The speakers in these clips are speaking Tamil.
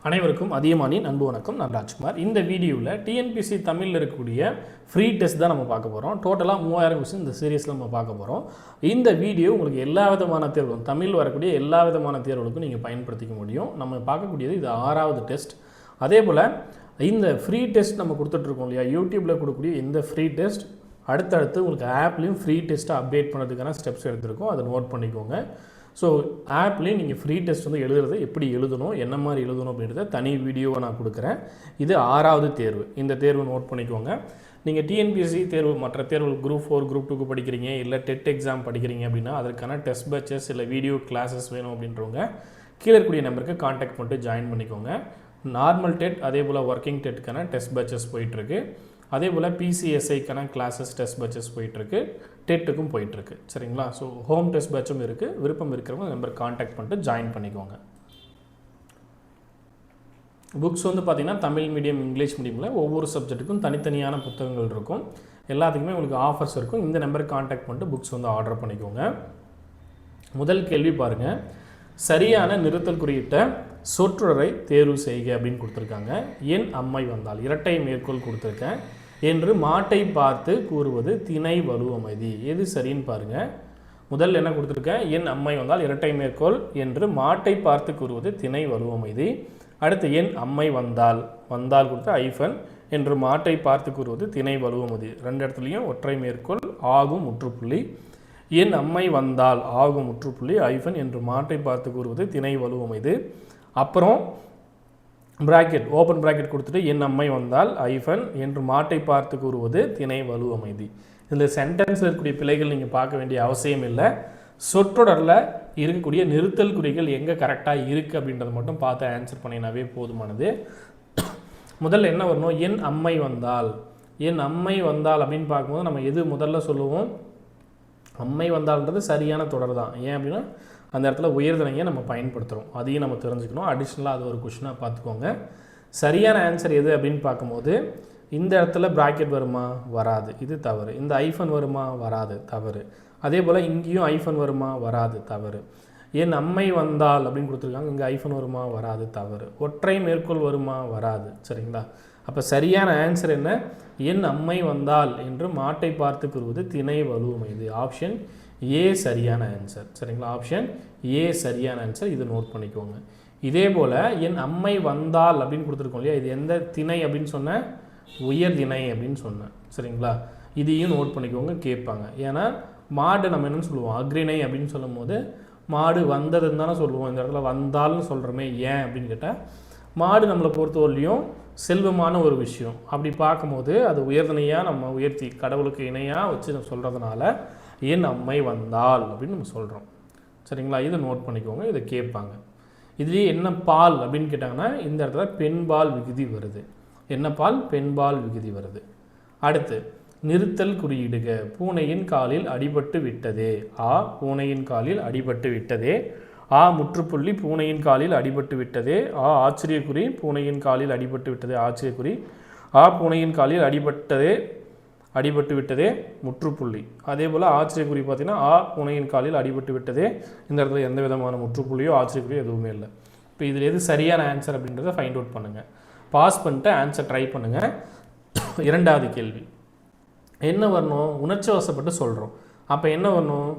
அனைவருக்கும் அதியமானின் அன்பு வணக்கம். நான் ராஜ்குமார். இந்த வீடியோவில் டிஎன்பிசி தமிழில் இருக்கக்கூடிய ஃப்ரீ டெஸ்ட் தான் நம்ம பார்க்க போகிறோம். டோட்டலாக 3000 கொஸ்டின் இந்த சீரீஸில் நம்ம பார்க்க போகிறோம். இந்த வீடியோ உங்களுக்கு எல்லா விதமான தேர்வுகளும், தமிழ் வரக்கூடிய எல்லா விதமான தேர்வுகளுக்கும் நீங்கள் பயன்படுத்திக்க முடியும். நம்ம பார்க்கக்கூடியது இது 6வது டெஸ்ட். அதே போல் இந்த ஃப்ரீ டெஸ்ட் நம்ம கொடுத்துட்ருக்கோம் இல்லையா, யூடியூப்பில் கொடுக்கக்கூடிய இந்த ஃப்ரீ டெஸ்ட் அடுத்தடுத்து உங்களுக்கு ஆப்லேயும் ஃப்ரீ டெஸ்ட்டை அப்டேட் பண்ணுறதுக்கான ஸ்டெப்ஸ் எடுத்துருக்கோம். அதை நோட் பண்ணிக்கோங்க. ஸோ ஆப்லேயும் நீங்கள் ஃப்ரீ டெஸ்ட் வந்து எழுதுறது எப்படி எழுதணும், என்ன மாதிரி எழுதணும் அப்படின்றத தனி வீடியோவை நான் கொடுக்குறேன். இது 6வது தேர்வு. இந்த தேர்வு நோட் பண்ணிக்கோங்க. நீங்கள் டிஎன்பிஎஸ்சி தேர்வு, மற்ற தேர்வு குரூப் 4 குரூப் 2க்கு படிக்கிறீங்க, இல்லை டெட் எக்ஸாம் படிக்கிறீங்க அப்படின்னா அதற்கான டெஸ்ட் பேட்சஸ் இல்லை வீடியோ கிளாஸஸ் வேணும் அப்படின்றவங்க கீழே இருக்கக்கூடிய நம்பருக்கு கான்டாக்ட் பண்ணிட்டு ஜாயின் பண்ணிக்கோங்க. நார்மல் டெட் அதே போல் ஒர்க்கிங் டெட்டுக்கான டெஸ்ட் பேட்சஸ் போயிட்டுருக்கு. அதே போல் பிசிஎஸ்ஐக்கான கிளாஸஸ் டெஸ்ட் பேட்சஸ் போயிட்டுருக்கு, டெட்டுக்கும் போயிட்டுருக்கு. சரிங்களா? ஸோ ஹோம் டெஸ்ட் பேட்சும் இருக்குது. விருப்பம் இருக்கிறவங்க நம்பர் கான்டாக்ட் பண்ணிட்டு ஜாயின் பண்ணிக்கோங்க. புக்ஸ் வந்து பார்த்திங்கன்னா தமிழ் மீடியம், இங்கிலீஷ் மீடியமில் ஒவ்வொரு சப்ஜெக்ட்டுக்கும் தனித்தனியான புத்தகங்கள் இருக்கும். எல்லாத்துக்குமே உங்களுக்கு ஆஃபர்ஸ் இருக்கும். இந்த நம்பருக்கு கான்டாக்ட் பண்ணிட்டு புக்ஸ் வந்து ஆர்டர் பண்ணிக்கோங்க. முதல் கேள்வி பாருங்கள். சரியான நிறுத்தல் குறியிட்ட சொற்றொடரை தேர்வு செய்க அப்படின்னு கொடுத்துருக்காங்க. என் அம்மை வந்தால், இரட்டை மேற்கோள் கொடுத்துருக்கேன். என்று மாட்டை பார்த்து கூறுவது திணை வலுவமைதி. எது சரின்னு பாருங்கள். முதல் என்ன கொடுத்துருக்கேன், என் அம்மை வந்தால் இரட்டை மேற்கோள், என்று மாட்டை பார்த்து கூறுவது திணை வலுவமைதி. அடுத்து என் அம்மை வந்தால், வந்தால் கொடுத்து ஐஃபன், என்று மாட்டை பார்த்து கூறுவது திணை வலுவமைதி. ரெண்டு இடத்துலையும் ஒற்றை மேற்கோள், ஆகும் முற்றுப்புள்ளி. என் அம்மை வந்தால் ஆகும் முற்றுப்புள்ளி ஐஃபன், என்று மாட்டை பார்த்து கூறுவது திணை வலுவமைது. அப்புறம் பிராக்கெட், ஓப்பன் பிராக்கெட் கொடுத்துட்டு என் அம்மை வந்தால் ஐஃபன், என்று மாட்டை பார்த்து கூறுவது திணை வலுவமைதி. இதில் சென்டென்ஸில் இருக்கக்கூடிய பிழைகள் நீங்கள் பார்க்க வேண்டிய அவசியம் இல்லை. சொற்றொடரில் இருக்கக்கூடிய நிறுத்தல் குறிகள் எங்கே கரெக்டாக இருக்குது அப்படின்றத மட்டும் பார்த்து ஆன்சர் பண்ணினாவே போதுமானது. முதல்ல என்ன வரணும், என் அம்மை வந்தால். என் அம்மை வந்தால் அப்படின்னு பார்க்கும்போது நம்ம எது முதல்ல சொல்லுவோம், அம்மை வந்தால்ன்றது சரியான தொடர் தான். ஏன் அப்படின்னா அந்த இடத்துல உயர்தனையை நம்ம பயன்படுத்துகிறோம். அதையும் நம்ம தெரிஞ்சுக்கணும். அடிஷ்னலாக அது ஒரு கொஷினாக பார்த்துக்கோங்க. சரியான ஆன்சர் எது அப்படின்னு பார்க்கும்போது இந்த இடத்துல பிராக்கெட் வருமா, வராது, இது தவறு. இந்த ஐஃபன் வருமா, வராது, தவறு. அதே போல் இங்கேயும் ஐஃபன் வருமா, வராது, தவறு. என் அம்மை வந்தால் அப்படின்னு கொடுத்துருக்காங்க, இங்கே ஐஃபன் வருமா, வராது, தவறு. ஒற்றை மேற்கோள் வருமா, வராது. சரிங்களா? அப்போ சரியான ஆன்சர் என்ன, என் அம்மை வந்தால் என்று மாட்டை பார்த்து கூறுவது திணை வலுவமைது. ஆப்ஷன் ஏ சரியான ஆன்சர். சரிங்களா? ஆப்ஷன் ஏ சரியான ஆன்சர். இது நோட் பண்ணிக்கோங்க. இதே போல் என் அம்மை வந்தால் அப்படின்னு கொடுத்துருக்கோம் இல்லையா, இது எந்த திணை அப்படின்னு சொன்னேன், உயர் திணை அப்படின்னு சொன்னேன். சரிங்களா? இதையும் நோட் பண்ணிக்கோங்க, கேட்பாங்க. ஏன்னா மாடு நம்ம என்னென்னு சொல்லுவோம், அக்ரிணை அப்படின்னு சொல்லும் போது மாடு வந்ததுன்னு தானே சொல்லுவோம். இந்த இடத்துல வந்தால்னு சொல்கிறோமே, ஏன் அப்படின்னு கேட்டால் மாடு நம்மளை பொறுத்தவரையிலையும் செல்வமான ஒரு விஷயம். அப்படி பார்க்கும்போது அது உயர்தனையாக நம்ம உயர்த்தி கடவுளுக்கு இணையாக வச்சு நம்ம சொல்கிறதுனால என் அம்மை வந்தால் அப்படின்னு நம்ம சொல்கிறோம். சரிங்களா? இதை நோட் பண்ணிக்கோங்க. இதை கேட்பாங்க. இதுலேயே என்ன பால் அப்படின்னு கேட்டாங்கன்னா இந்த இடத்துல பெண்பால் விகுதி வருது. என்ன பால், பெண்பால் விகுதி வருது. அடுத்து நிறுத்தல் குறியிடுக. பூனையின் காலில் அடிபட்டு விட்டதே. ஆ, பூனையின் காலில் அடிபட்டு விட்டதே. ஆ முற்றுப்புள்ளி, பூனையின் காலில் அடிபட்டு விட்டதே. ஆ ஆச்சரியக்குறி, பூனையின் காலில் அடிபட்டு விட்டதே, ஆச்சரியக்குறி. ஆ பூனையின் காலில் அடிபட்டு விட்டதே முற்றுப்புள்ளி. அதே போல் ஆச்சரியக்குறி பார்த்தீங்கன்னா ஆ பூனையின் காலில் அடிபட்டு விட்டதே. இந்த இடத்துல எந்த விதமான முற்றுப்புள்ளியோ ஆச்சரியக்குறியோ எதுவுமே இல்லை. இப்போ இதில் எது சரியான ஆன்சர் அப்படின்றத ஃபைண்ட் அவுட் பண்ணுங்கள். பாஸ் பண்ணிட்டு ஆன்சர் ட்ரை பண்ணுங்கள். இரண்டாவது கேள்வி என்ன வரணும், உணர்ச்சி வசப்பட்டு சொல்கிறோம். அப்போ என்ன வரணும்,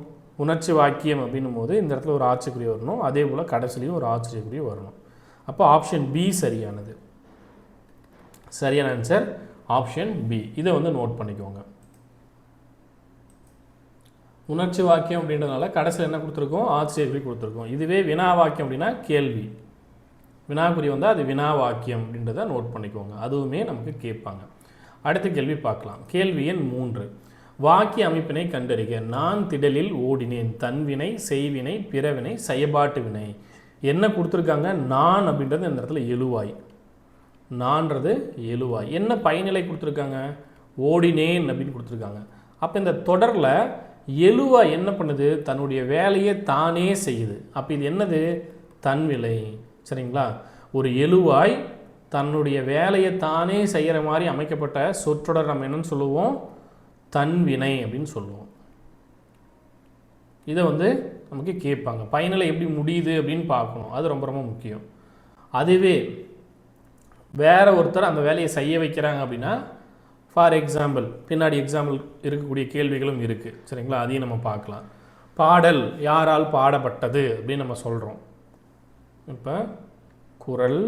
உணர்ச்சி வாக்கியம் அப்படின்னும் போது இந்த இடத்துல ஒரு ஆச்சரியக்குறி வரணும். அதே போல் கடைசிலையும் ஒரு ஆச்சரியக்குறி வரணும். அப்போ ஆப்ஷன் பி சரியானது. சரியான ஆன்சர் ஆப்ஷன் பி. இதை வந்து நோட் பண்ணிக்கோங்க. உணர்ச்சி வாக்கியம் அப்படின்றதுனால கடைசியில் என்ன கொடுத்துருக்கோம், ஆச்சரியக்குறி கொடுத்துருக்கோம். இதுவே வினா வாக்கியம் அப்படின்னா கேள்வி, வினாக்குறி வந்தால் அது வினா வாக்கியம் அப்படின்றத நோட் பண்ணிக்கோங்க. அதுவுமே நமக்கு கேட்பாங்க. அடுத்த கேள்வி பார்க்கலாம். கேள்வி எண் 3. வாக்கிய அமைப்பினை கண்டறிக. நான் திடலில் ஓடினேன். தன்வினை, செய்வினை, பிறவினை, செயற்பாட்டு வினை. என்ன கொடுத்துருக்காங்க, நான் அப்படின்றது இந்த இடத்துல எழுவாய். நான்றது எழுவாய். என்ன பயனிலை கொடுத்துருக்காங்க, ஓடினேன் அப்படின்னு கொடுத்துருக்காங்க. அப்போ இந்த தொடரில் எழுவாய் என்ன பண்ணுது, தன்னுடைய வேலையை தானே செய்யுது. அப்போ இது என்னது, தன்விலை. சரிங்களா? ஒரு எழுவாய் தன்னுடைய வேலையை தானே செய்கிற மாதிரி அமைக்கப்பட்ட சொற்றொடர் நம்ம என்னன்னு சொல்லுவோம், தன்வினை அப்படின்னு சொல்லுவோம். இதை வந்து நமக்கு கேட்பாங்க. பயனிலை எப்படி முடியுது அப்படின்னு பார்க்கணும். அது ரொம்ப ரொம்ப முக்கியம். அதுவே வேறு ஒருத்தர் அந்த வேலையை செய்ய வைக்கிறாங்க அப்படின்னா, ஃபார் எக்ஸாம்பிள் பின்னாடி எக்ஸாம்பிள் இருக்கக்கூடிய கேள்விகளும் இருக்குது. சரிங்களா, அதையும் நம்ம பார்க்கலாம். பாடல் யாரால் பாடப்பட்டது அப்படின்னு நம்ம சொல்கிறோம். இப்போ குறள்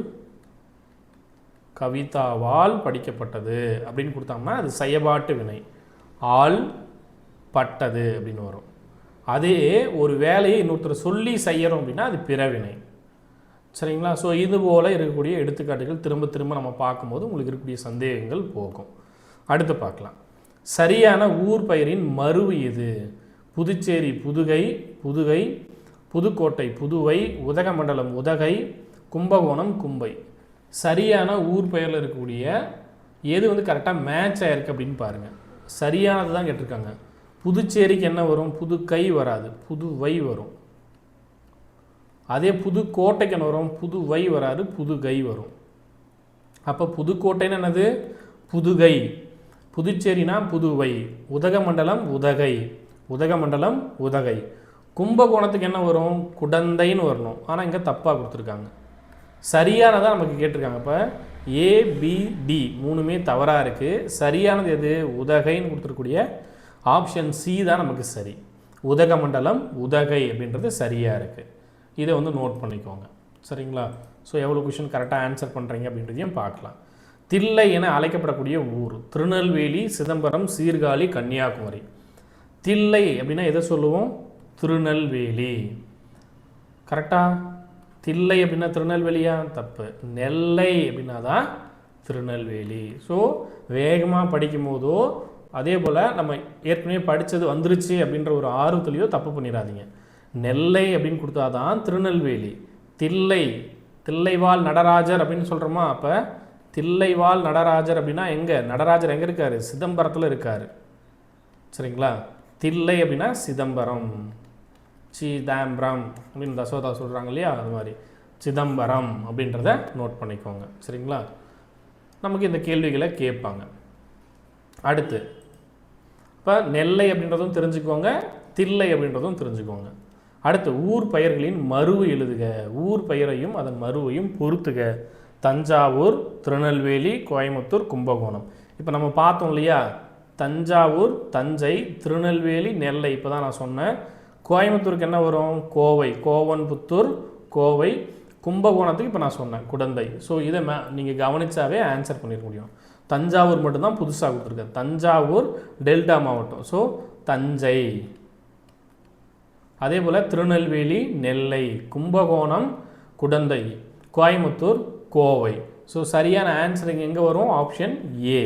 கவிதாவால் படிக்கப்பட்டது அப்படின்னு கொடுத்தாங்கன்னா அது செயல்பாட்டு வினை. ஆள் பட்டது அப்படின்னு வரும். அதே ஒரு வேலையை இன்னொருத்தர் சொல்லி செய்கிறோம் அப்படின்னா அது பிறவினை. சரிங்களா. ஸோ இது போல் இருக்கக்கூடிய எடுத்துக்காட்டுகள் திரும்ப திரும்ப நம்ம பார்க்கும்போது உங்களுக்கு இருக்கக்கூடிய சந்தேகங்கள் போகும். அடுத்து பார்க்கலாம். சரியான ஊர் பெயரின் மருவு எது? புதுச்சேரி புதுகை, புதுகை, புதுக்கோட்டை புதுவை, உதகமண்டலம் உதகை, கும்பகோணம் கும்பை. சரியான ஊர் பெயரில் இருக்கக்கூடிய எது வந்து கரெக்டாக மேட்ச் ஆகிருக்கு அப்படின்னு பாருங்கள். சரியானது தான் கேட்டிருக்காங்க. புதுச்சேரிக்கு என்ன வரும்? புதுக்கை வராது, புதுவை வரும். அதே புதுக்கோட்டைக்கு என்ன வரும்? புதுவை வராது, புதுகை வரும். அப்போ புதுக்கோட்டைன்னு என்னது? புதுகை. புதுச்சேரினா புதுவை. உதகமண்டலம் உதகை, உதகமண்டலம் உதகை. கும்பகோணத்துக்கு என்ன வரும்? குடந்தைன்னு வரணும். ஆனால் இங்கே தப்பாக கொடுத்துருக்காங்க. சரியானதாக நமக்கு கேட்டிருக்காங்க. இப்போ ஏபிடி மூணுமே தவறாக இருக்குது. சரியானது எது? உதகைன்னு கொடுத்துருக்கூடிய ஆப்ஷன் சி தான் நமக்கு சரி. உதகமண்டலம் உதகை அப்படின்றது சரியாக இருக்குது. இதை வந்து நோட் பண்ணிக்கோங்க. சரிங்களா. ஸோ எவ்வளோ கொஷின் கரெக்டாக ஆன்சர் பண்ணுறீங்க அப்படின்றதையும் பார்க்கலாம். தில்லை என அழைக்கப்படக்கூடிய ஊர் திருநெல்வேலி, சிதம்பரம், சீர்காழி, கன்னியாகுமரி. தில்லை அப்படின்னா எதை சொல்லுவோம்? திருநெல்வேலி. கரெக்டாக. தில்லை அப்படின்னா திருநெல்வேலியா? தப்பு. நெல்லை அப்படின்னா தான் திருநெல்வேலி. ஸோ வேகமாக படிக்கும் போதோ அதே போல் நம்ம ஏற்கனவே படித்தது வந்துருச்சு அப்படின்ற ஒரு ஆர்வத்துலேயோ தப்பு பண்ணிடாதீங்க. நெல்லை அப்படின்னு கொடுத்தா தான் திருநெல்வேலி. தில்லை, தில்லைவாழ் நடராஜர் அப்படின்னு சொல்கிறோமா? அப்போ தில்லைவாழ் நடராஜர் அப்படின்னா எங்கே? நடராஜர் எங்கே இருக்கார்? சிதம்பரத்தில் இருக்கார். சரிங்களா. தில்லை அப்படின்னா சிதம்பரம், சிதம்பரம் அப்படின்னு தசோதா சொல்கிறாங்க இல்லையா, அது மாதிரி சிதம்பரம் அப்படின்றத நோட் பண்ணிக்கோங்க. சரிங்களா. நமக்கு இந்த கேள்விகளை கேட்பாங்க. அடுத்து இப்போ நெல்லை அப்படின்றதும் தெரிஞ்சுக்கோங்க, தில்லை அப்படின்றதும் தெரிஞ்சுக்கோங்க. அடுத்து ஊர் பெயர்களின் மருவு எழுதுக. ஊர் பெயரையும் அதன் மருவையும் பொறுத்துக. தஞ்சாவூர், திருநெல்வேலி, கோயம்புத்தூர், கும்பகோணம். இப்போ நம்ம பார்த்தோம் இல்லையா, தஞ்சாவூர், தஞ்சை, திருநெல்வேலி, நெல்லை இப்போ தான் நான் சொன்னேன். கோயம்புத்தூருக்கு என்ன வரும்? கோவை, கோவன்புத்தூர், கோவை. கும்பகோணத்துக்கு இப்போ நான் சொன்னேன் குடந்தை. ஸோ இதை நீங்கள் கவனித்தாவே ஆன்சர் பண்ணிட முடியும். தஞ்சாவூர் மட்டும்தான் புதுசாக கொடுத்துருக்கேன். தஞ்சாவூர் டெல்டா மாவட்டம், ஸோ தஞ்சை. அதே போல் திருநெல்வேலி, நெல்லை, கும்பகோணம், குடந்தை, கோயம்புத்தூர், கோவை. ஸோ சரியான ஆன்சர் எங்கே வரும்? Option A.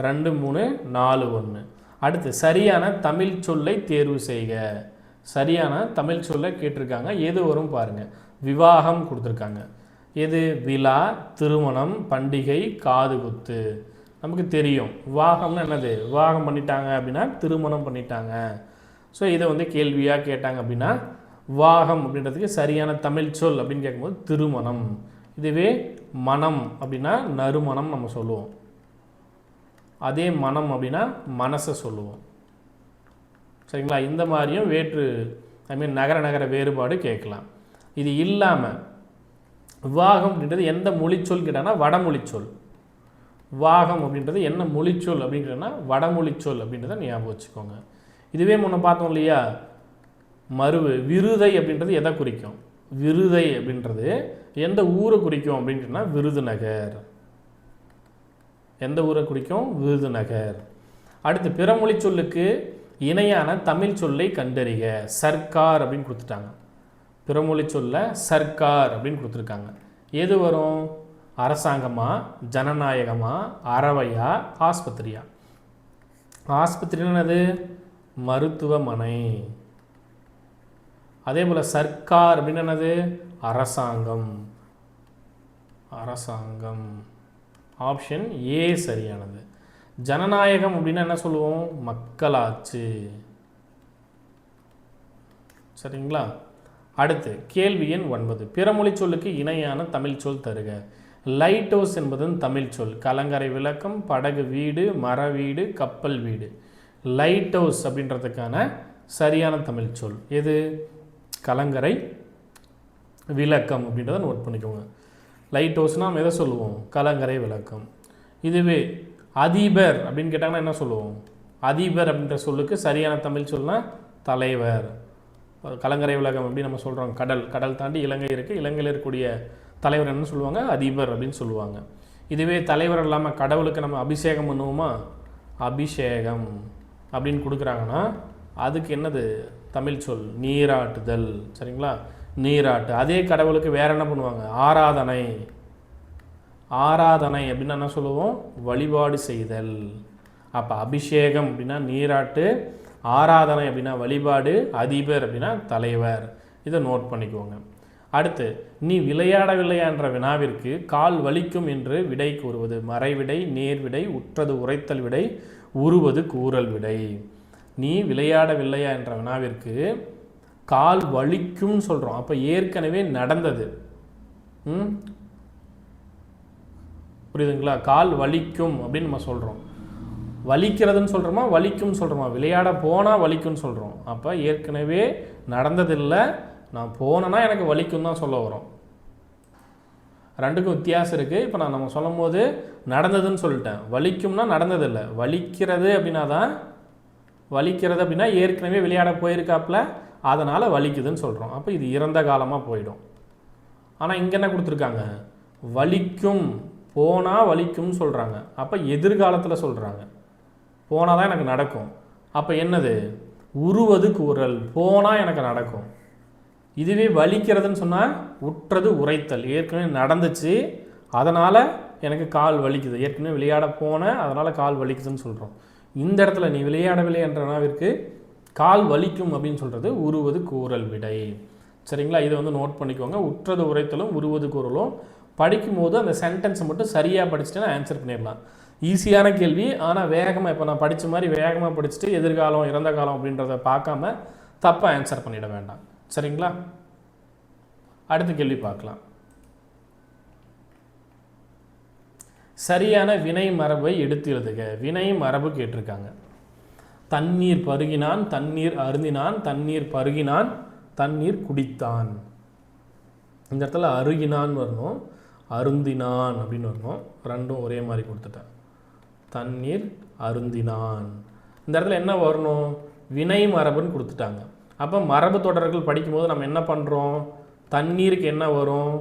2, 3, 4, 1. அடுத்து சரியான தமிழ் சொல்லை தேர்வு செய்க. சரியான தமிழ் சொல்லை கேட்டிருக்காங்க. எது வரும் பாருங்கள். விவாகம் கொடுத்துருக்காங்க. எது? விழா, திருமணம், பண்டிகை, காது குத்து. நமக்கு தெரியும் விவாகம்னா என்னது? விவாகம் பண்ணிட்டாங்க அப்படின்னா திருமணம் பண்ணிட்டாங்க. ஸோ இதை வந்து கேள்வியாக கேட்டாங்க அப்படின்னா விவாகம் அப்படின்றதுக்கு சரியான தமிழ் சொல் அப்படின்னு கேட்கும்போது திருமணம். இதுவே மனம் அப்படின்னா நறுமணம் நம்ம சொல்லுவோம். அதே மனம் அப்படின்னா மனசை சொல்லுவோம். சரிங்களா. இந்த மாதிரியும் நகர நகர வேறுபாடு கேட்கலாம். இது இல்லாமல் விவாகம் அப்படின்றது எந்த மொழிச்சொல் கேட்டாங்கன்னா வடமொழிச்சொல். விவாகம் அப்படின்றது என்ன மொழிச்சொல் அப்படின்னு கேட்டாங்கன்னா வடமொழிச்சொல் அப்படின்றத ஞாபகம் வச்சுக்கோங்க. இதுவே முன்ன பார்த்தோம் இல்லையா, மருவு விருதை அப்படின்றது எதை குறிக்கும்? விருதை அப்படின்றது எந்த ஊரை குறிக்கும் அப்படின்னு கேட்டால் விருதுநகர். எந்த ஊரை குறிக்கும்? விருதுநகர். அடுத்து பிறமொழி சொல்லுக்கு இணையான தமிழ் சொல்லை கண்டறிக. சர்க்கார் அப்படின்னு கொடுத்துட்டாங்க. பிறமொழி சொல்ல சர்க்கார் அப்படின்னு கொடுத்துருக்காங்க. எது வரும்? அரசாங்கமா, ஜனநாயகமா, அறவையா, ஆஸ்பத்திரியா? ஆஸ்பத்திரின்னு மருத்துவமனை. அதே போல் சர்க்கார் அப்படின்னு என்னது? அரசாங்கம். அரசாங்கம். ஆப்ஷன் ஏ சரியானது. ஜனநாயகம் அப்படின்னா என்ன சொல்லுவோம்? மக்களாட்சி. சரிங்களா. அடுத்து கேள்வி எண் 9. பிறமொழி சொல்லுக்கு இணையான தமிழ் சொல் தருக. லைட் ஹவுஸ் என்பதன் தமிழ் சொல் கலங்கரை விளக்கம், படகு வீடு, மர வீடு, கப்பல் வீடு. லைட் ஹவுஸ் அப்படின்றதுக்கான சரியான தமிழ் சொல் எது? கலங்கரை விளக்கம் அப்படின்றத நோட் பண்ணிக்கோங்க. லைட் ஹவுஸ்னால் நம்ம எதை சொல்லுவோம்? கலங்கரை விளக்கம். இதுவே அதிபர் அப்படின்னு கேட்டாங்கன்னா என்ன சொல்லுவோம்? அதிபர் அப்படின்ற சொல்லுக்கு சரியான தமிழ் சொல்லுனா தலைவர். கலங்கரை விளக்கம் எப்படி நம்ம சொல்கிறோம்? கடல் தாண்டி இலங்கை இருக்குது, இலங்கையில் இருக்கக்கூடிய தலைவர் என்ன சொல்லுவாங்க? அதிபர் அப்படின்னு சொல்லுவாங்க. இதுவே தலைவர் இல்லாமல் கடவுளுக்கு நம்ம அபிஷேகம் பண்ணுவோமா? அபிஷேகம் அப்படின்னு கொடுக்குறாங்கன்னா அதுக்கு என்னது தமிழ் சொல்? நீராட்டுதல். சரிங்களா? நீராட்டு. அதே கடவுளுக்கு வேற என்ன பண்ணுவாங்க? ஆராதனை. ஆராதனை அப்படின்னா என்ன சொல்லுவோம்? வழிபாடு செய்தல். அப்போ அபிஷேகம் அப்படின்னா நீராட்டு, ஆராதனை அப்படின்னா வழிபாடு, அதிபர் அப்படின்னா தலைவர். இதை நோட் பண்ணிக்கோங்க. அடுத்து, நீ விளையாடவில்லையா என்ற வினாவிற்கு கால் வலிக்கும் என்று விடை கூறுவது. மறைவிடை, நேர்விடை, உற்றது உரைத்தல் விடை, உருவது கூறல் விடை. நீ விளையாடவில்லையா என்ற வினாவிற்கு கால் வலிக்கும் சொல்கிறோம். அப்போ ஏற்கனவே நடந்தது. புரியுதுங்களா? கால் வலிக்கும் அப்படின்னு நம்ம சொல்கிறோம். வலிக்கிறதுன்னு சொல்கிறோமா, வலிக்கும்னு சொல்கிறோமா? விளையாட போனால் வலிக்கும்னு சொல்கிறோம். அப்போ ஏற்கனவே நடந்ததில்லை, நான் போனேன்னா எனக்கு வலிக்கும் தான் சொல்ல வரும். ரெண்டுக்கும் வித்தியாசம் இருக்குது. இப்போ நம்ம சொல்லும் போது நடந்ததுன்னு சொல்லிட்டேன், வலிக்கும்னா நடந்ததில்லை. வலிக்கிறது அப்படின்னா தான், வலிக்கிறது அப்படின்னா ஏற்கனவே விளையாட போயிருக்காப்புல, அதனால் வலிக்குதுன்னு சொல்கிறோம். அப்போ இது இறந்த காலமாக போயிடும். ஆனால் இங்கே என்ன கொடுத்துருக்காங்க? வலிக்கும், போனால் வலிக்கும்னு சொல்கிறாங்க. அப்போ எதிர்காலத்தில் சொல்கிறாங்க. போனால் தான் எனக்கு நடக்கும். அப்போ என்னது? உருவது கூறல். போனால் எனக்கு நடக்கும். இதுவே வலிக்கிறதுன்னு சொன்னால் உற்றது உரைத்தல். ஏற்கனவே நடந்துச்சு, அதனால் எனக்கு கால் வலிக்குது. ஏற்கனவே விளையாட போனேன், அதனால் கால் வலிக்குதுன்னு சொல்கிறோம். இந்த இடத்துல நீ விளையாடவில்லை என்ற வினாவிற்கு கால் வலிக்கும் அப்படின்னு சொல்கிறது உருவது கூறல் விடை. சரிங்களா? இதை நோட் பண்ணிக்கோங்க. உற்றது உரைத்தலும் உருவது கூறலும் படிக்கும்போது அந்த சென்டென்ஸை மட்டும் சரியாக படிச்சுட்டு ஆன்சர் பண்ணிடலாம். ஈஸியான கேள்வி. ஆனால் வேகமாக, இப்போ நான் படித்த மாதிரி வேகமாக படிச்சுட்டு எதிர்காலம் இறந்த காலம் அப்படின்றத பார்க்காம தப்பாக ஆன்சர் பண்ணிட வேண்டாம். சரிங்களா? அடுத்த கேள்வி பார்க்கலாம். சரியான வினை மரபை எடுத்து எழுதுக. வினை மரபு கேட்டிருக்காங்க. தண்ணீர் பருகினான், தண்ணீர் அருந்தினான், தண்ணீர் பருகினான், தண்ணீர் குடித்தான். இந்த இடத்துல அருகினான் வரணும், அருந்தினான் அப்படின்னு வரணும். ரெண்டும் ஒரே மாதிரி கொடுத்துட்டேன். தண்ணீர் அருந்தினான். இந்த இடத்துல என்ன வரணும்? வினை மரபுன்னு கொடுத்துட்டாங்க. அப்போ மரபு தொடர்கள் படிக்கும்போது நம்ம என்ன பண்ணுறோம்? தண்ணீருக்கு என்ன வரும்?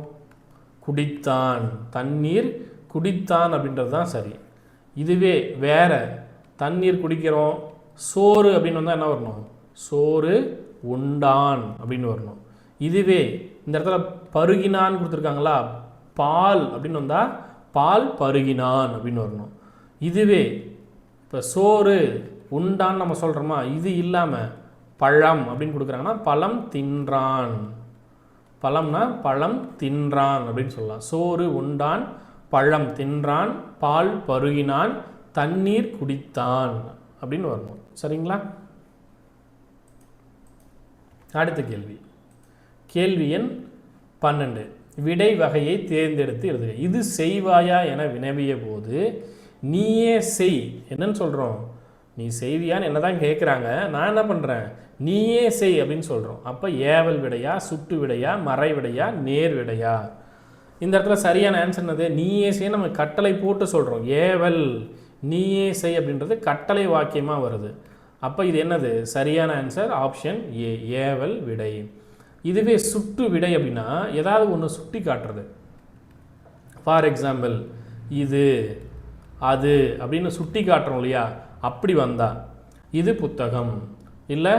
குடித்தான். தண்ணீர் குடித்தான் அப்படின்றது தான் சரி. இதுவே வேற, தண்ணீர் குடிக்கிறோம், சோறு அப்படின்னு வந்தால் என்ன வரணும்? சோறு உண்டான் அப்படின்னு வரணும். இதுவே இந்த இடத்துல பருகினான் கொடுத்துருக்காங்களா, பால் அப்படின்னு வந்தால் பால் பருகினான் அப்படின்னு வரணும். இதுவே இப்போ சோறு உண்டான் நம்ம சொல்கிறோமா, இது இல்லாமல் பழம் அப்படின்னு கொடுக்குறாங்கன்னா பழம் தின்றான். பழம்னா பழம் தின்றான் அப்படின்னு சொல்லலாம். சோறு உண்டான், பழம் தின்றான், பால் பருகினான், தண்ணீர் குடித்தான் அப்படின்னு வரணும். சரிங்களா? அடுத்த கேள்வி, கேள்வி எண் 12. விடை வகையை தேர்ந்தெடுத்து எழுதுக. இது செய்வாயா என வினவிய போது நீயே செய் என்னன்னு சொல்கிறோம்? நீ செய்வியான்னு என்ன தான் கேட்குறாங்க. நான் என்ன பண்ணுறேன்? நீயே செய் அப்படின்னு சொல்கிறோம். அப்போ ஏவல் விடையா, சுட்டு விடையா, மறை விடையா, நேர் விடையா? இந்த இடத்துல சரியான ஆன்சர் என்னது? நீயே செய். நம்ம கட்டளை போட்டு சொல்கிறோம். ஏவல் நீயே செய் அப்படின்றது கட்டளை வாக்கியமாக வருது. அப்போ இது என்னது? சரியான ஆன்சர் ஆப்ஷன் ஏ, ஏவல் விடை. இதுவே சுட்டு விடை அப்படின்னா ஏதாவது ஒன்று சுட்டி காட்டுறது. ஃபார் எக்ஸாம்பிள் இது அது அப்படின்னு சுட்டி காட்டுறோம் இல்லையா? அப்படி வந்தால் இது புத்தகம், இல்லை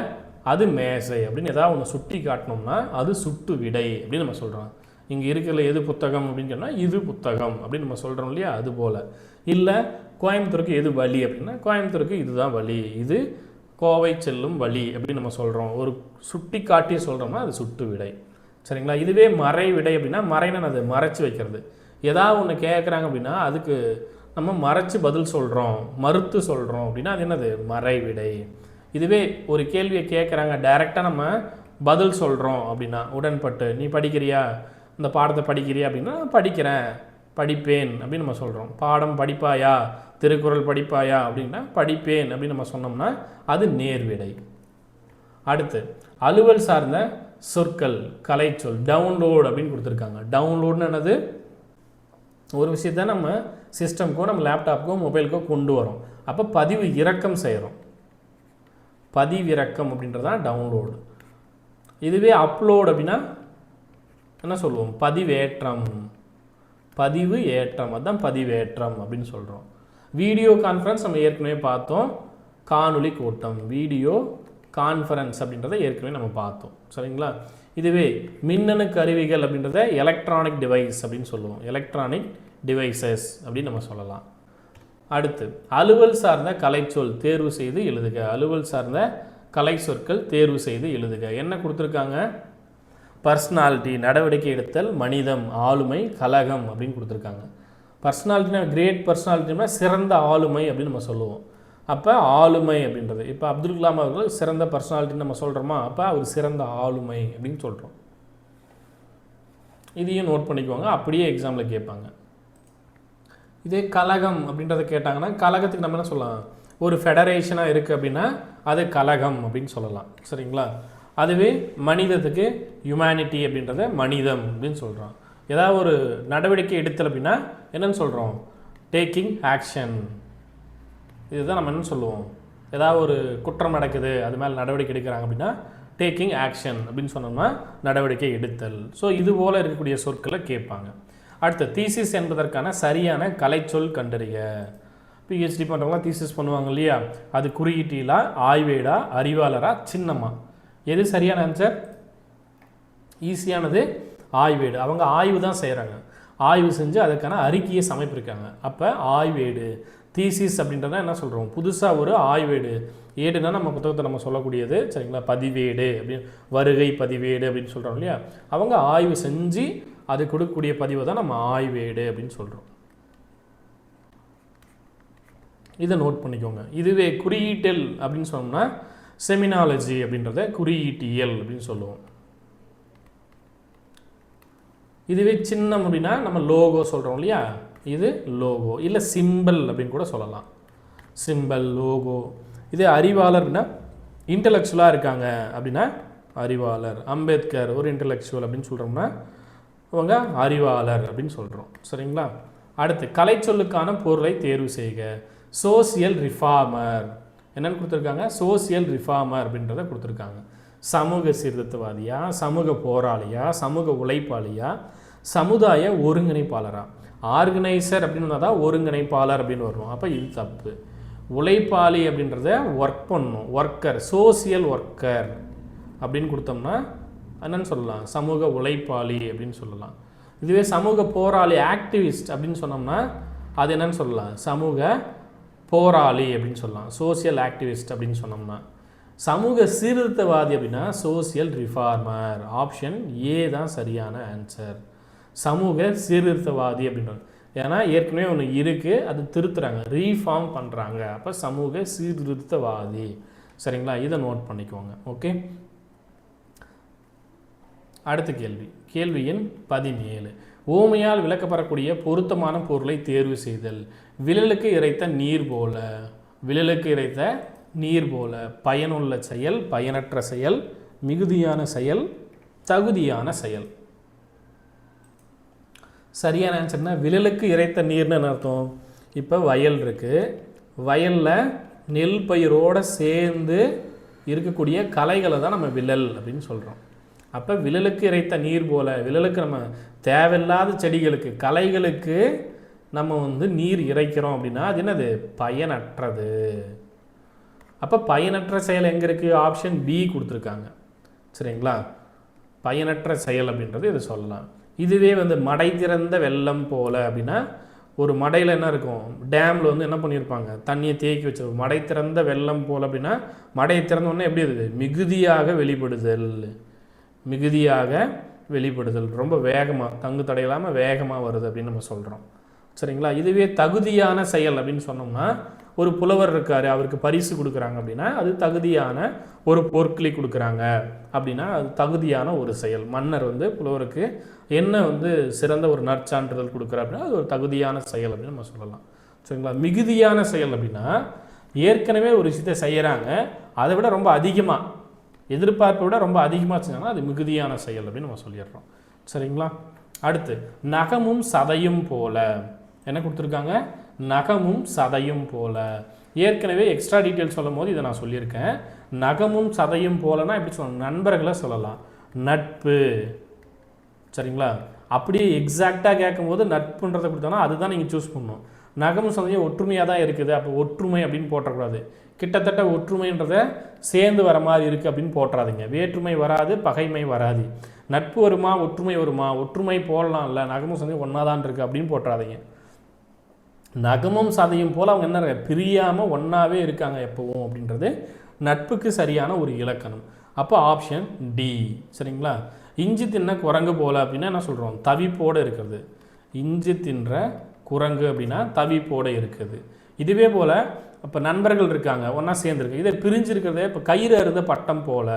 அது மேசை அப்படின்னு ஏதாவது ஒன்று சுட்டி காட்டினோம்னா அது சுட்டு விடை அப்படின்னு நம்ம சொல்கிறோம். இங்கே இருக்கிற எது புத்தகம் அப்படின்னு சொன்னால் இது புத்தகம் அப்படின்னு நம்ம சொல்கிறோம் இல்லையா? அது போல். இல்லை கோயம்புத்தூருக்கு எது வழி அப்படின்னா கோயம்புத்தூருக்கு இதுதான் வழி, இது கோவை செல்லும் வழி அப்படின்னு நம்ம சொல்கிறோம். ஒரு சுட்டி காட்டி சொல்கிறோம்னா அது சுட்டு விடை. சரிங்களா? இதுவே மறை விடை அப்படின்னா மறைன்னு அது மறைச்சி வைக்கிறது. ஏதாவது ஒன்று கேட்குறாங்க அப்படின்னா அதுக்கு நம்ம மறைச்சி பதில் சொல்கிறோம், மறுத்து சொல்கிறோம் அப்படின்னா அது என்னது? மறை விடை. இதுவே ஒரு கேள்வியை கேட்குறாங்க, டைரெக்டாக நம்ம பதில் சொல்கிறோம் அப்படின்னா உடன்பட்டு நீ படிக்கிறியா, இந்த பாடத்தை படிக்கிறியா அப்படின்னா படிக்கிறேன், படிப்பேன் அப்படின்னு நம்ம சொல்கிறோம். பாடம் படிப்பாயா, திருக்குறள் படிப்பாயா அப்படின்னா படிப்பேன் அப்படின்னு நம்ம சொன்னோம்னா அது நேர்விடை. அடுத்து அலுவல் சார்ந்த சொற்கள், கலைச்சொல். டவுன்லோட் அப்படின்னு கொடுத்துருக்காங்க. டவுன்லோட்னு என்னது? ஒரு விஷயத்தை நம்ம சிஸ்டம்க்கோ நம்ம லேப்டாப்புக்கோ மொபைலுக்கோ கொண்டு வரோம். அப்போ பதிவு இறக்கம் செய்கிறோம். பதிவிறக்கம் அப்படின்றது தான் டவுன்லோடு. இதுவே அப்லோட் அப்படின்னா என்ன சொல்லுவோம்? பதிவேற்றம். பதிவு ஏற்றம், அதுதான் பதிவேற்றம் அப்படின்னு சொல்கிறோம். வீடியோ கான்ஃபரன்ஸ் நம்ம ஏற்கனவே பார்த்தோம். காணொலி கூட்டம், வீடியோ கான்ஃபரன்ஸ் அப்படின்றத ஏற்கனவே நம்ம பார்த்தோம். சரிங்களா? இதுவே மின்னணு கருவிகள் அப்படின்றத எலக்ட்ரானிக் டிவைஸ் அப்படின்னு சொல்லுவோம். எலக்ட்ரானிக் டிவைசஸ் அப்படின்னு நம்ம சொல்லலாம். அடுத்து அலுவல் சார்ந்த கலைச்சொல் தேர்வு செய்து எழுதுக. அலுவல் சார்ந்த கலை சொற்கள் தேர்வு செய்து எழுதுக. என்ன கொடுத்துருக்காங்க? பர்சனாலிட்டி, நடவடிக்கை எடுத்தல், மனிதம், ஆளுமை, கலகம் அப்படின்னு கொடுத்துருக்காங்க. பர்சனாலிட்டினா கிரேட் பர்சனாலிட்டினா சிறந்த ஆளுமை அப்படின்னு நம்ம சொல்லுவோம். அப்போ ஆளுமை அப்படின்றது, இப்போ அப்துல் கலாம் அவர்கள் சிறந்த பர்சனாலிட்டின்னு நம்ம சொல்கிறோமா, அப்போ அவர் சிறந்த ஆளுமை அப்படின்னு சொல்கிறோம். இதையும் நோட் பண்ணிக்குவாங்க, அப்படியே எக்ஸாமில் கேட்பாங்க. இதே கலகம் அப்படின்றத கேட்டாங்கன்னா கலகத்துக்கு நம்ம என்ன சொல்லலாம்? ஒரு ஃபெடரேஷனாக இருக்குது அப்படின்னா அது கலகம் அப்படின்னு சொல்லலாம். சரிங்களா? அதுவே மனிதத்துக்கு ஹியூமனிட்டி அப்படின்றத மனிதம் அப்படின்னு சொல்கிறோம். ஏதாவது ஒரு நடவடிக்கை எடுத்தல் அப்படின்னா என்னென்னு சொல்கிறோம்? Taking action. இதுதான் நம்ம என்ன சொல்லுவோம்? ஏதாவது ஒரு குற்றம் நடக்குது, அது மேலே நடவடிக்கை எடுக்கிறாங்க அப்படின்னா டேக்கிங் ஆக்ஷன் அப்படின்னு சொன்னோம்னா நடவடிக்கை எடுத்தல். ஸோ இது போல் இருக்கக்கூடிய சொற்களை கேட்பாங்க. அடுத்து தீசிஸ் என்பதற்கான சரியான கலைச்சொல் கண்டறிய. பிஹெச்டி பண்ணுறவங்களாம் தீசிஸ் பண்ணுவாங்க இல்லையா? அது குறியீட்டிலா, ஆய்வேடா, அறிவாளரா, சின்னமா? எது சரியான ஆன்சர்? ஈஸியானது ஆய்வேடு. அவங்க ஆய்வு தான் செய்கிறாங்க. ஆய்வு செஞ்சு அதுக்கான அறிக்கையை சமைப்பிருக்காங்க. அப்போ ஆய்வேடு. தீசிஸ் அப்படின்றத என்ன சொல்கிறோம்? புதுசாக ஒரு ஆய்வேடு. ஏடுனா நம்ம புத்தகத்தை நம்ம சொல்லக்கூடியது. சரிங்களா? பதிவேடு அப்படின்னு, வருகை பதிவேடு அப்படின்னு சொல்கிறோம் இல்லையா? அவங்க ஆய்வு செஞ்சு அது கொடுக்கக்கூடிய பதிவை தான் நம்ம ஆய்வேடு அப்படின்னு சொல்கிறோம். இதை நோட் பண்ணிக்கோங்க. இதுவே குறியீட்டல் அப்படின்னு சொன்னோம்னா செமினாலஜி அப்படின்றத குறியீட்டியல் அப்படின்னு சொல்லுவோம். இதுவே சின்னம் அப்படின்னா நம்ம லோகோ சொல்கிறோம் இல்லையா? இது லோகோ, இல்லை சிம்பிள் அப்படின்னு கூட சொல்லலாம். Simple, logo. இதே அறிவாளர் அப்படின்னா இன்டலெக்சுவலாக இருக்காங்க அப்படின்னா அறிவாளர். அம்பேத்கர் ஒரு இன்டலெக்சுவல் அப்படின்னு சொல்கிறோம்னா அவங்க அறிவாளர் அப்படின்னு சொல்கிறோம். சரிங்களா? அடுத்து கலைச்சொல்லுக்கான பொருளை தேர்வு செய்க. சோசியல் ரிஃபார்மர் என்னென்னு கொடுத்துருக்காங்க? சோசியல் ரிஃபார்மர் அப்படின்றத கொடுத்துருக்காங்க. சமூக சீர்திருத்தவாதியா, சமூக போராளியா, சமூக உழைப்பாளியா, சமுதாய ஒருங்கிணைப்பாளரா? ஆர்கனைசர் அப்படின்னு தான் ஒருங்கிணைப்பாளர் அப்படின்னு வரும். அப்போ இது தப்பு. உழைப்பாளி அப்படின்றத ஒர்க் பண்ணணும், ஒர்க்கர், சோசியல் ஒர்க்கர் அப்படின்னு கொடுத்தோம்னா என்னன்னு சொல்லலாம்? சமூக உழைப்பாளி அப்படின்னு சொல்லலாம். இதுவே சமூக போராளி, ஆக்டிவிஸ்ட் அப்படின்னு சொன்னோம்னா அது என்னன்னு சொல்லலாம்? சமூக போராளி அப்படின்னு சொல்லலாம். சோசியல் ஆக்டிவிஸ்ட் அப்படின்னு சொன்னோம்னா. சமூக சீர்திருத்தவாதி அப்படின்னா சோசியல் ரிஃபார்மர். ஆப்ஷன் ஏ தான் சரியான ஆன்சர். சமூக சீர்திருத்தவாதி அப்படின்றது ஏன்னா ஏற்கனவே ஒன்று இருக்குது, அது திருத்துறாங்க, ரீஃபார்ம் பண்ணுறாங்க. அப்போ சமூக சீர்திருத்தவாதி. சரிங்களா? இதை நோட் பண்ணிக்கோங்க. ஓகே, அடுத்த கேள்வி. கேள்வி எண் 17. ஓமையால் விளக்கப்படக்கூடிய பொருத்தமான பொருளை தேர்வு செய்தல். விழலுக்கு இறைத்த நீர் போல. விழலுக்கு இறைத்த நீர் போல. பயனுள்ள செயல், பயனற்ற செயல், மிகுதியான செயல், தகுதியான செயல். சரியான ஆன்சர்னா விழலுக்கு இறைத்த நீர்னு என்ன அர்த்தம்? இப்போ வயல் இருக்குது, வயலில் நெல் பயிரோடு சேர்ந்து இருக்கக்கூடிய களைகளை தான் நம்ம விழல் அப்படின்னு சொல்கிறோம். அப்போ விழலுக்கு இறைத்த நீர் போல, விழலுக்கு நம்ம தேவையில்லாத செடிகளுக்கு, களைகளுக்கு நம்ம நீர் இறைக்கிறோம் அப்படின்னா அது என்னது? பயனற்றது. அப்போ பயனற்ற செயல் எங்கே இருக்குது? ஆப்ஷன் பி கொடுத்துருக்காங்க. சரிங்களா? பயனற்ற செயல் அப்படின்றது இது சொல்லலாம். இதுவே மடை திறந்த வெள்ளம் போல அப்படின்னா ஒரு மடையில் என்ன இருக்கும்? டேமில் என்ன பண்ணியிருப்பாங்க? தண்ணியை தேக்கி வச்சிருக்கும். மடை திறந்த வெள்ளம் போல் அப்படின்னா மடையை திறந்தோடனே எப்படி இருக்குது? மிகுதியாக வெளிப்படுதல். மிகுதியாக வெளிப்படுதல், ரொம்ப வேகமாக, தங்கு தடையில்லாமல் வேகமாக வருது அப்படின்னு நம்ம சொல்கிறோம். சரிங்களா? இதுவே தகுதியான செயல் அப்படின்னு சொன்னோம்னா ஒரு புலவர் இருக்கார், அவருக்கு பரிசு கொடுக்குறாங்க அப்படின்னா அது தகுதியான ஒரு பொற்களை கொடுக்குறாங்க அப்படின்னா அது தகுதியான ஒரு செயல். மன்னர் புலவருக்கு என்ன சிறந்த ஒரு நற்சான்றிதழ் கொடுக்குற அப்படின்னா அது ஒரு தகுதியான செயல் அப்படின்னு நம்ம சொல்லலாம். சரிங்களா? மிகுதியான செயல் அப்படின்னா ஏற்கனவே ஒரு விஷயத்தை செய்கிறாங்க, அதை விட ரொம்ப அதிகமாக, எதிர்பார்ப்பை விட ரொம்ப அதிகமாக செஞ்சாங்கன்னா அது மிகுதியான செயல் அப்படின்னு நம்ம சொல்லிடுறோம். சரிங்களா? அடுத்து நகமும் சதையும் போல என்ன கொடுத்துருக்காங்க, நகமும் சதையும் போல. ஏற்கனவே எக்ஸ்ட்ரா டீட்டெயில் சொல்லும் போது இதை நான் சொல்லியிருக்கேன். நகமும் சதையும் போலனா எப்படி சொல்லணும், நண்பர்களை சொல்லலாம், நட்பு. சரிங்களா, அப்படியே எக்ஸாக்டாக கேட்கும்போது நட்புன்றதை கொடுத்தோன்னா அதுதான் நீங்கள் சூஸ் பண்ணணும். நகமும் சதையும் ஒற்றுமையாக தான் இருக்குது, அப்போ ஒற்றுமை அப்படின்னு போட்டக்கூடாது. கிட்டத்தட்ட ஒற்றுமைன்றதை சேர்ந்து வர மாதிரி இருக்குது அப்படின்னு போட்டுறாதீங்க. வேற்றுமை வராது, பகைமை வராது. நட்பு வருமா, ஒற்றுமை வருமா, ஒற்றுமை போடலாம் இல்லை, நகமும் சதையும் ஒன்றா தான் இருக்குது அப்படின்னு போட்டுறாதீங்க. நகமும் சதையும் போல் அவங்க என்ன பிரியாமல் ஒன்றாவே இருக்காங்க எப்பவும் அப்படின்றது நட்புக்கு சரியான ஒரு இலக்கணம். அப்போ ஆப்ஷன் டி. சரிங்களா, இஞ்சி தின்ன குரங்கு போல் அப்படின்னா என்ன சொல்கிறோம், தவிப்போடு இருக்கிறது. இஞ்சி தின்ற குரங்கு அப்படின்னா தவிப்போடு இருக்குது. இதுவே போல் இப்போ நண்பர்கள் இருக்காங்க, ஒன்றா சேர்ந்துருக்கு, இதை பிரிஞ்சிருக்கிறதே இப்போ கயிறு அருந்த பட்டம் போல்,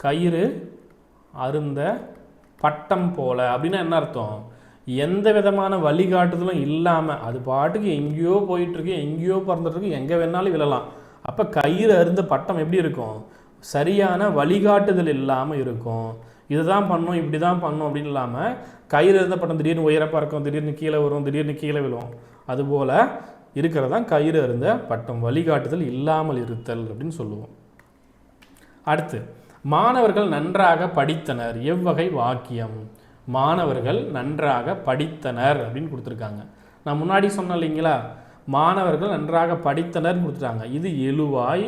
கயிறு அருந்த பட்டம் போல் அப்படின்னா என்ன அர்த்தம், எந்த விதமான வழிகாட்டுதலும் இல்லாமல் அது பாட்டுக்கு எங்கேயோ போயிட்டுருக்கு, எங்கேயோ பறந்துட்டுருக்கு, எங்கே வேணாலும் விழலாம். அப்போ கயிறு அருந்த பட்டம் எப்படி இருக்கும், சரியான வழிகாட்டுதல் இல்லாமல் இருக்கும். இதை தான் பண்ணணும், இப்படி தான் பண்ணணும் அப்படின்னு இல்லாமல் கயிறு அருந்த பட்டம் திடீர்னு உயரப்பாக இருக்கும், திடீர்னு கீழே வரும், திடீர்னு கீழே விழும். அதுபோல் இருக்கிறதான் கயிறு அருந்த பட்டம், வழிகாட்டுதல் இல்லாமல் இருத்தல் அப்படின்னு சொல்லுவோம். அடுத்து மாணவர்கள் நன்றாக படித்தனர் எவ்வகை வாக்கியம், மாணவர்கள் நன்றாக படித்தனர் அப்படின்னு கொடுத்துருக்காங்க. நான் முன்னாடி சொன்னேன் இல்லைங்களா, மாணவர்கள் நன்றாக படித்தனர் கொடுத்துட்டாங்க, இது எழுவாய்,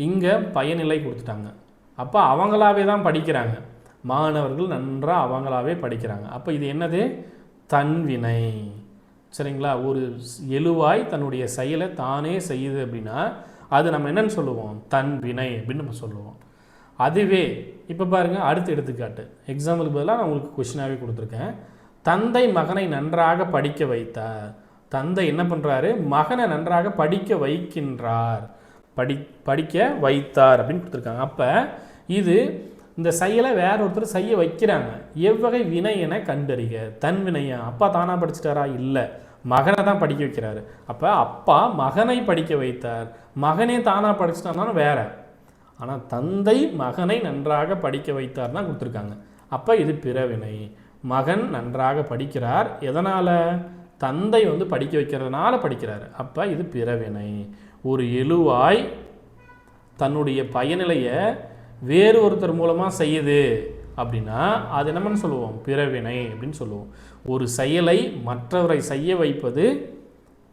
இங்கே பயனிலை கொடுத்துட்டாங்க. அப்போ அவங்களாவே தான் படிக்கிறாங்க, மாணவர்கள் நன்றாக அவங்களாவே படிக்கிறாங்க. அப்போ இது என்னது, தன்வினை. சரிங்களா, ஒரு எழுவாய் தன்னுடைய செயலை தானே செய்யுது அப்படின்னா அது நம்ம என்னன்னு சொல்லுவோம், தன்வினை அப்படின்னு நம்ம சொல்லுவோம். அதுவே இப்போ பாருங்கள், அடுத்த எடுத்துக்காட்டு எக்ஸாம்பிளுக்கு பதிலாக நான் உங்களுக்கு கொஷினாகவே கொடுத்துருக்கேன். தந்தை மகனை நன்றாக படிக்க வைத்தார். தந்தை என்ன பண்ணுறாரு, மகனை நன்றாக படிக்க வைக்கின்றார், படிக்க வைத்தார் அப்படின்னு கொடுத்துருக்காங்க. அப்போ இது இந்த செயலை வேற ஒருத்தர் செய்ய வைக்கிறாங்க. எவ்வகை வினை என கண்டறிக, தன் வினையா, அப்பா தானாக படிச்சிட்டாரா, இல்லை, மகனை தான் படிக்க வைக்கிறாரு. அப்போ அப்பா மகனை படிக்க வைத்தார், மகனே தானாக படிச்சிட்டாருனாலும் வேற. ஆனால் தந்தை மகனை நன்றாக படிக்க வைத்தார் தான் கொடுத்துருக்காங்க. அப்போ இது பிறவினை. மகன் நன்றாக படிக்கிறார், எதனால், தந்தை படிக்க வைக்கிறதுனால படிக்கிறாரு. அப்போ இது பிறவினை. ஒரு எழுவாய் தன்னுடைய பயனிலையை வேறு ஒருத்தர் மூலமாக செய்யுது அப்படின்னா அது என்னன்னு சொல்லுவோம், பிறவினை அப்படின்னு சொல்லுவோம். ஒரு செயலை மற்றவரை செய்ய வைப்பது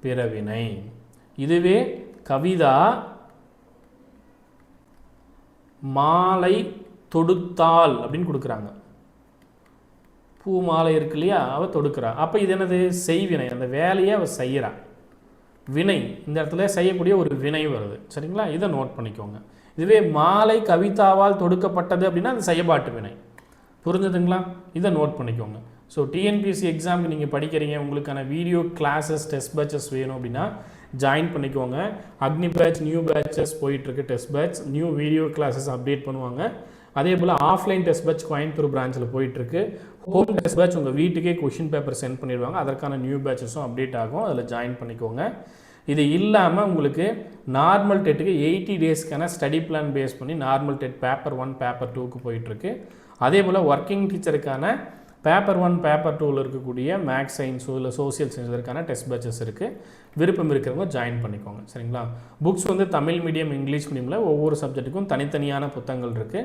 பிறவினை. இதுவே கவிதா மாலை தொடுத்தாள் அப்படின்னு கொடுக்குறாங்க, பூ மாலை இருக்கு இல்லையா, அவள் தொடுக்கிறா. அப்போ இது என்னது, செய்வினை, அந்த வேலையை அவள் செய்கிறா. வினை இந்த இடத்துல செய்யக்கூடிய ஒரு வினை வருது. சரிங்களா, இதை நோட் பண்ணிக்கோங்க. இதுவே மாலை கவிதாவால் தொடுக்கப்பட்டது அப்படின்னா அது செயல்பாட்டு வினை. புரிஞ்சுதுங்களா, இதை நோட் பண்ணிக்கோங்க. ஸோ டிஎன்பிஎஸ்சி எக்ஸாமுக்கு நீங்கள் படிக்கிறீங்க, உங்களுக்கான வீடியோ கிளாஸஸ் டெஸ்ட் பேட்சஸ் வேணும் அப்படின்னா ஜாயின் பண்ணிக்கோங்க. அக்னி பேட்ச் நியூ பேட்சஸ் போயிட்டுருக்கு, test batch new video classes update பண்ணுவாங்க. அதே போல் ஆஃப்லைன் டெஸ்ட் பேட்ச் கோயம்புத்தூர் பிரான்ச்சில் போயிட்டுருக்கு. ஹோம் டெஸ்ட் பேட்ச் உங்கள் வீட்டுக்கே கொஷின் பேப்பர் சென்ட் பண்ணிடுவாங்க, அதற்கான நியூ பேட்சஸும் அப்டேட் ஆகும், அதில் ஜாயின் பண்ணிக்கோங்க. இது இல்லாமல் உங்களுக்கு நார்மல் டெட்டுக்கு 80 டேஸ்க்கான ஸ்டடி பிளான் பேஸ் பண்ணி நார்மல் டெட் பேப்பர் 1 பேப்பர் 2க்கு போயிட்டுருக்கு. அதே போல் ஒர்க்கிங் டீச்சருக்கான பேப்பர் 1 பேப்பர் 2ல் இருக்கக்கூடிய மேக்ஸ் சயின்ஸோ இல்லை சோசியல் சயின்ஸ் இதற்கான டெஸ்ட் பேட்சஸ் இருக்குது. விருப்பம் இருக்கிறவங்க ஜாயின் பண்ணிக்கோங்க. சரிங்களா, புக்ஸ் தமிழ் மீடியம் இங்கிலீஷ் மீடியமில் ஒவ்வொரு சப்ஜெக்ட்டுக்கும் தனித்தனியான புத்தகங்கள் இருக்குது.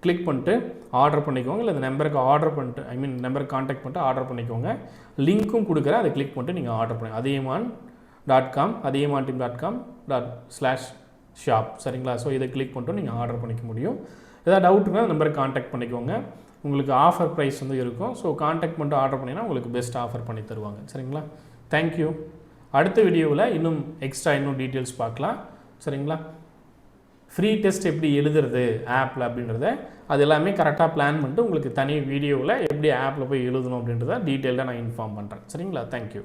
கிளிக் பண்ணிட்டு ஆர்டர் பண்ணிக்கோங்க, இல்லை இந்த நம்பருக்கு ஆர்டர் பண்ணிட்டு நம்பருக்கு காண்டாக்ட் பண்ணிட்டு ஆர்டர் பண்ணிக்கோங்க. லிங்க்கும் கொடுக்குறேன், அதை கிளிக் பண்ணிட்டு நீங்கள் ஆர்டர் பண்ணுங்கள். அதியமான்.com அதியமான்.com/shop. சரிங்களா, ஸோ இதை கிளிக் பண்ணிட்டு நீங்கள் ஆர்டர் பண்ணிக்க முடியும். ஏதாவது டவுட்டுனா நம்பருக்கு காண்டாக்ட் பண்ணிக்கோங்க. உங்களுக்கு ஆஃபர் ப்ரைஸ் இருக்கும். ஸோ காண்டாக்ட் பண்ணிட்டு ஆர்டர் பண்ணிங்கன்னா உங்களுக்கு பெஸ்ட் ஆஃபர் பண்ணி தருவாங்க. சரிங்களா, தேங்க்யூ. அடுத்த வீடியோவில் இன்னும் டீட்டெயில்ஸ் பார்க்கலாம். சரிங்களா, ஃப்ரீ டெஸ்ட் எப்படி எழுதுறது ஆப்பில் அப்படின்றத அது எல்லாமே கரெக்டாக பிளான் பண்ணிட்டு உங்களுக்கு தனி வீடியோவில் எப்படி ஆப்பில் போய் எழுதணும் அப்படின்றத டீட்டெயில்டாக நான் இன்ஃபார்ம் பண்ணுறேன். சரிங்களா, தேங்க்யூ.